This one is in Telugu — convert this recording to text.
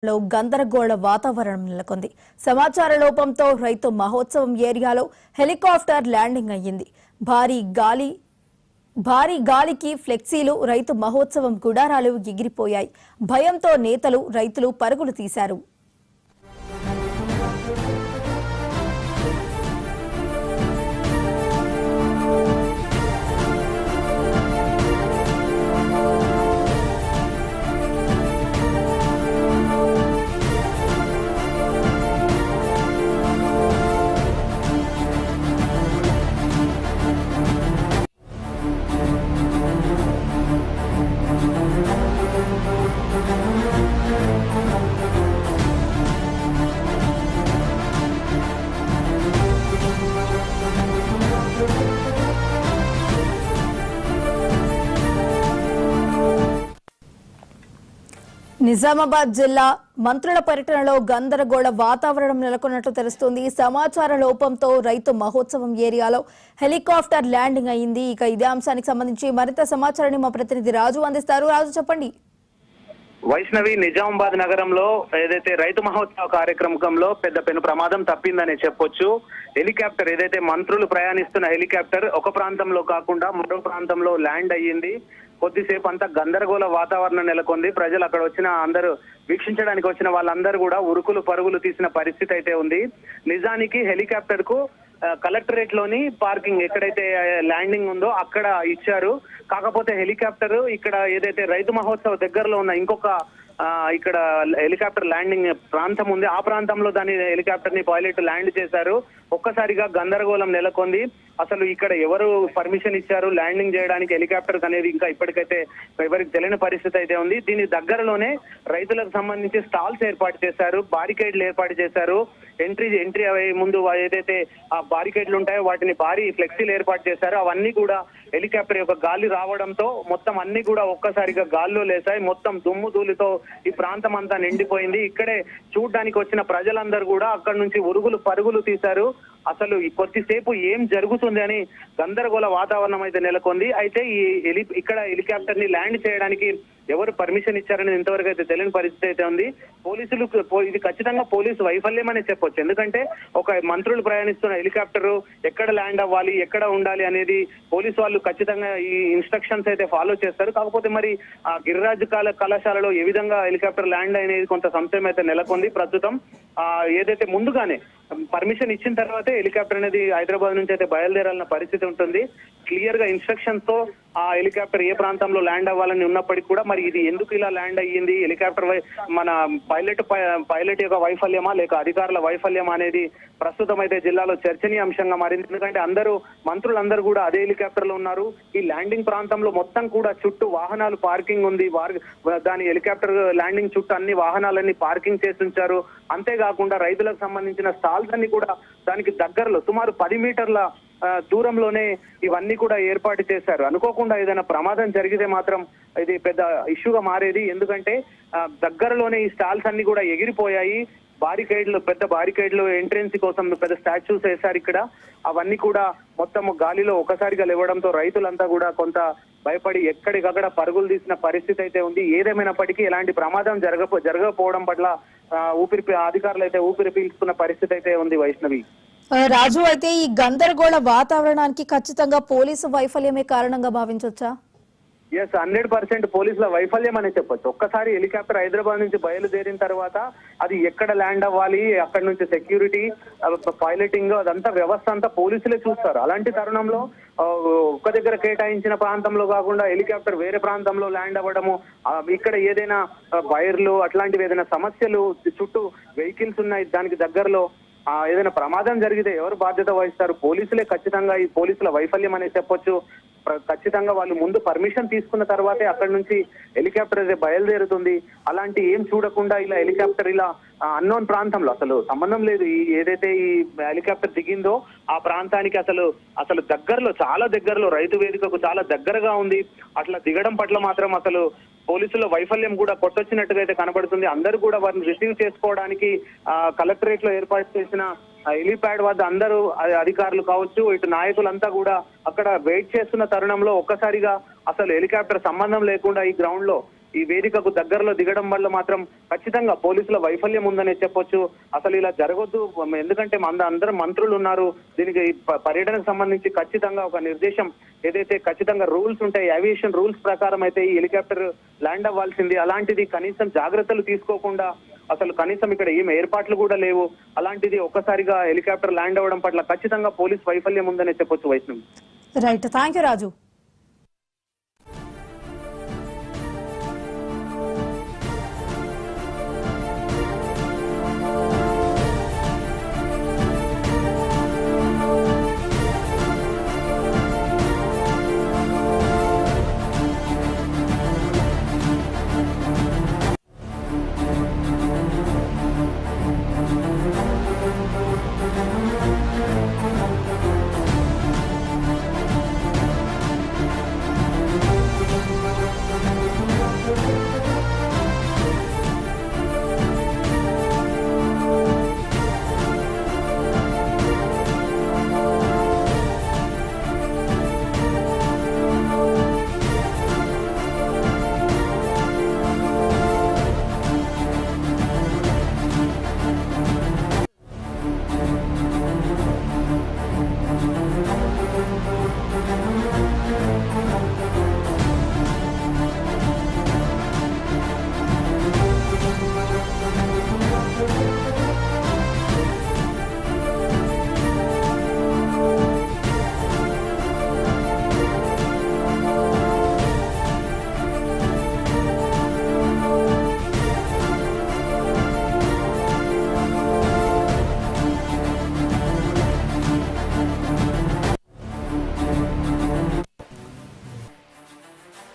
లో గందరగోళ వాతావరణం నెలకొంది. సమాచార లోపంతో రైతు మహోత్సవం ఏరియాలో హెలికాప్టర్ ల్యాండింగ్ అయ్యింది. భారీ గాలికి ఫ్లెక్సీలు, రైతు మహోత్సవం గుడారాలు ఎగిరిపోయాయి. భయంతో నేతలు, రైతులు పరుగులు తీశారు. నిజామాబాద్ జిల్లా మంత్రుల పర్యటనలో గందరగోళ వాతావరణం నెలకొన్నట్లు తెలుస్తోంది. సమాచార లోపంతో రైతు మహోత్సవం ఏరియాలో హెలికాప్టర్ ల్యాండింగ్ అయింది. ఇక ఇదే అంశానికి సంబంధించి మరింత సమాచారాన్ని మా ప్రతినిధి రాజు అందిస్తారు. రాజు, చెప్పండి. వైష్ణవి, నిజామాబాద్ నగరంలో ఏదైతే రైతు మహోత్సవ కార్యక్రమంలో పెను ప్రమాదం తప్పిందని చెప్పొచ్చు. హెలికాప్టర్ ఏదైతే మంత్రులు ప్రయాణిస్తున్న హెలికాప్టర్ ఒక ప్రాంతంలో కాకుండా మరో ప్రాంతంలో ల్యాండ్ అయ్యింది. కొద్దిసేపు అంతా గందరగోళ వాతావరణం నెలకొంది. ప్రజలు అక్కడ వచ్చిన అందరూ వీక్షించడానికి వచ్చిన వాళ్ళందరూ కూడా ఉరుకులు పరుగులు తీసిన పరిస్థితి అయితే ఉంది. నిజానికి హెలికాప్టర్ కు కలెక్టరేట్ లోని పార్కింగ్ ఎక్కడైతే ల్యాండింగ్ ఉందో అక్కడ ఇచ్చారు. కాకపోతే హెలికాప్టర్ ఇక్కడ ఏదైతే రైతు మహోత్సవ దగ్గరలో ఉన్న ఇంకొక ఇక్కడ హెలికాప్టర్ ల్యాండింగ్ ప్రాంతం ఉంది. ఆ ప్రాంతంలో దాని హెలికాప్టర్ ని పైలట్ ల్యాండ్ చేశారు. ఒక్కసారిగా గందరగోళం నెలకొంది. అసలు ఇక్కడ ఎవరు పర్మిషన్ ఇచ్చారు ల్యాండింగ్ చేయడానికి హెలికాప్టర్ అనేది ఇంకా ఇప్పటికైతే ఎవరికి తెలియని పరిస్థితి అయితే ఉంది. దీని దగ్గరలోనే రైతులకు సంబంధించి స్టాల్స్ ఏర్పాటు చేశారు, బారికేడ్లు ఏర్పాటు చేశారు. ఎంట్రీ అయ్యే ముందు ఏదైతే ఆ బారికేడ్లు ఉంటాయో వాటిని భారీ ఫ్లెక్సీలు ఏర్పాటు చేశారు. అవన్నీ కూడా హెలికాప్టర్ యొక్క గాలి రావడంతో మొత్తం అన్ని కూడా ఒక్కసారిగా గాల్లో లేసాయి. మొత్తం దుమ్ము ధూళితో ఈ ప్రాంతం అంతా నిండిపోయింది. ఇక్కడే చూడ్డానికి వచ్చిన ప్రజలందరూ కూడా అక్కడ నుంచి ఉరుగులు పరుగులు తీశారు. అసలు కొద్దిసేపు ఏం జరుగుతుంది అని గందరగోళ వాతావరణం అయితే నెలకొంది. అయితే ఇక్కడ హెలికాప్టర్ ని ల్యాండ్ చేయడానికి ఎవరు పర్మిషన్ ఇచ్చారని ఇంతవరకు అయితే తెలియని పరిస్థితి అయితే ఉంది. పోలీసులు ఇది ఖచ్చితంగా పోలీసు వైఫల్యం అని చెప్పొచ్చు. ఎందుకంటే ఒక మంత్రులు ప్రయాణిస్తున్న హెలికాప్టర్ ఎక్కడ ల్యాండ్ అవ్వాలి, ఎక్కడ ఉండాలి అనేది పోలీసు వాళ్ళు ఖచ్చితంగా ఈ ఇన్స్ట్రక్షన్స్ అయితే ఫాలో చేస్తారు. కాకపోతే మరి ఆ గిరిరాజు కళాశాలలో ఏ విధంగా హెలికాప్టర్ ల్యాండ్ అనేది కొంత సంశయం అయితే నెలకొంది. ప్రస్తుతం ఏదైతే ముందుగానే పర్మిషన్ ఇచ్చిన తర్వాతే హెలికాప్టర్ అనేది హైదరాబాద్ నుంచి అయితే బయలుదేరాలన్న పరిస్థితి ఉంటుంది. క్లియర్ గా ఇన్స్ట్రక్షన్స్ తో ఆ హెలికాప్టర్ ఏ ప్రాంతంలో ల్యాండ్ అవ్వాలని ఉన్నప్పటికీ కూడా మరి ఇది ఎందుకు ఇలా ల్యాండ్ అయ్యింది, హెలికాప్టర్ మన పైలట్ యొక్క వైఫల్యమా లేక అధికారుల వైఫల్యమా అనేది ప్రస్తుతం అయితే జిల్లాలో చర్చనీయాంశంగా మారింది. ఎందుకంటే మంత్రులందరూ కూడా అదే హెలికాప్టర్ లో ఉన్నారు. ఈ ల్యాండింగ్ ప్రాంతంలో మొత్తం కూడా చుట్టూ వాహనాలు పార్కింగ్ ఉంది. దాని హెలికాప్టర్ ల్యాండింగ్ చుట్టూ అన్ని వాహనాలన్నీ పార్కింగ్ చేసి ఉంచారు. అంతేకాకుండా రైతులకు సంబంధించిన స్టాల్స్ అన్ని కూడా దానికి దగ్గరలో సుమారు 10 మీటర్ల దూరంలోనే ఇవన్నీ కూడా ఏర్పాటు చేశారు. అనుకోకుండా ఏదైనా ప్రమాదం జరిగితే మాత్రం ఇది పెద్ద ఇష్యూగా మారేది. ఎందుకంటే దగ్గరలోనే ఈ స్టాల్స్ అన్ని కూడా ఎగిరిపోయాయి. పెద్ద బారికేడ్లు ఎంట్రెన్స్ కోసం పెద్ద స్టాచ్యూస్ వేశారు ఇక్కడ. అవన్నీ కూడా మొత్తం గాలిలో ఒకసారిగా లేవడంతో రైతులంతా కూడా కొంత భయపడి ఎక్కడికక్కడ పరుగులు తీసిన పరిస్థితి అయితే ఉంది. ఏదేమైనప్పటికీ ఎలాంటి ప్రమాదం జరగకపోవడం పట్ల అధికారులు అయితే ఊపిరి పీల్చుకున్న పరిస్థితి అయితే ఉంది. వైష్ణవి, రాజు, అయితే ఈ గందరగోళ వాతావరణానికి ఖచ్చితంగా పోలీసు వైఫల్యమే కారణంగా భావించవచ్చా? ఎస్, 100% పోలీసుల వైఫల్యం అని చెప్పొచ్చు. ఒక్కసారి హెలికాప్టర్ హైదరాబాద్ నుంచి బయలుదేరిన తర్వాత అది ఎక్కడ ల్యాండ్ అవ్వాలి, అక్కడ నుంచి సెక్యూరిటీ, పైలటింగ్, అదంతా వ్యవస్థ అంతా పోలీసులే చూస్తారు. అలాంటి తరుణంలో ఒక్క దగ్గర కేటాయించిన ప్రాంతంలో కాకుండా హెలికాప్టర్ వేరే ప్రాంతంలో ల్యాండ్ అవ్వడము, ఇక్కడ ఏదైనా వైర్లు అట్లాంటివి ఏదైనా సమస్యలు, చుట్టూ వెహికల్స్ ఉన్నాయి, దానికి దగ్గరలో ఏదైనా ప్రమాదం జరిగితే ఎవరు బాధ్యత వహిస్తారు? పోలీసులే. ఖచ్చితంగా ఈ పోలీసుల వైఫల్యం అనే చెప్పొచ్చు. ఖచ్చితంగా వాళ్ళు ముందు పర్మిషన్ తీసుకున్న తర్వాతే అక్కడి నుంచి హెలికాప్టర్ అయితే బయలుదేరుతుంది. అలాంటి ఏం చూడకుండా ఇలా హెలికాప్టర్ ఇలా అన్నోన్ ప్రాంతంలో అసలు సంబంధం లేదు, ఏదైతే ఈ హెలికాప్టర్ దిగిందో ఆ ప్రాంతానికి అసలు దగ్గరలో, చాలా దగ్గరలో, రైతు వేదికకు చాలా దగ్గరగా ఉంది. అట్లా దిగడం పట్ల మాత్రం అసలు పోలీసుల వైఫల్యం కూడా కొట్టొచ్చినట్టుగా అయితే కనబడుతుంది. అందరూ కూడా వారిని రిసీవ్ చేసుకోవడానికి కలెక్టరేట్ లో ఏర్పాటు చేసిన హెలిప్యాడ్ వద్ద అందరూ అధికారులు కావచ్చు, ఇటు నాయకులంతా కూడా అక్కడ వెయిట్ చేస్తున్న తరుణంలో ఒక్కసారిగా అసలు హెలికాప్టర్ సంబంధం లేకుండా ఈ గ్రౌండ్ లో ఈ వేదికకు దగ్గరలో దిగడం వల్ల మాత్రం ఖచ్చితంగా పోలీసుల వైఫల్యం ఉందనే చెప్పొచ్చు. అసలు ఇలా జరగొద్దు, ఎందుకంటే అందరం మంత్రులు ఉన్నారు. దీనికి పర్యటనకు సంబంధించి ఖచ్చితంగా ఒక నిర్దేశం ఏదైతే ఖచ్చితంగా రూల్స్ ఉంటాయి, ఏవియేషన్ రూల్స్ ప్రకారం అయితే ఈ హెలికాప్టర్ ల్యాండ్ అవ్వాల్సింది. అలాంటిది కనీసం జాగ్రత్తలు తీసుకోకుండా అసలు కనీసం ఇక్కడ ఏం ఏర్పాట్లు కూడా లేవు. అలాంటిది ఒక్కసారిగా హెలికాప్టర్ ల్యాండ్ అవ్వడం పట్ల ఖచ్చితంగా పోలీస్ వైఫల్యం ఉందనే చెప్పొచ్చు Vaishnavi. Right, thank you Raju.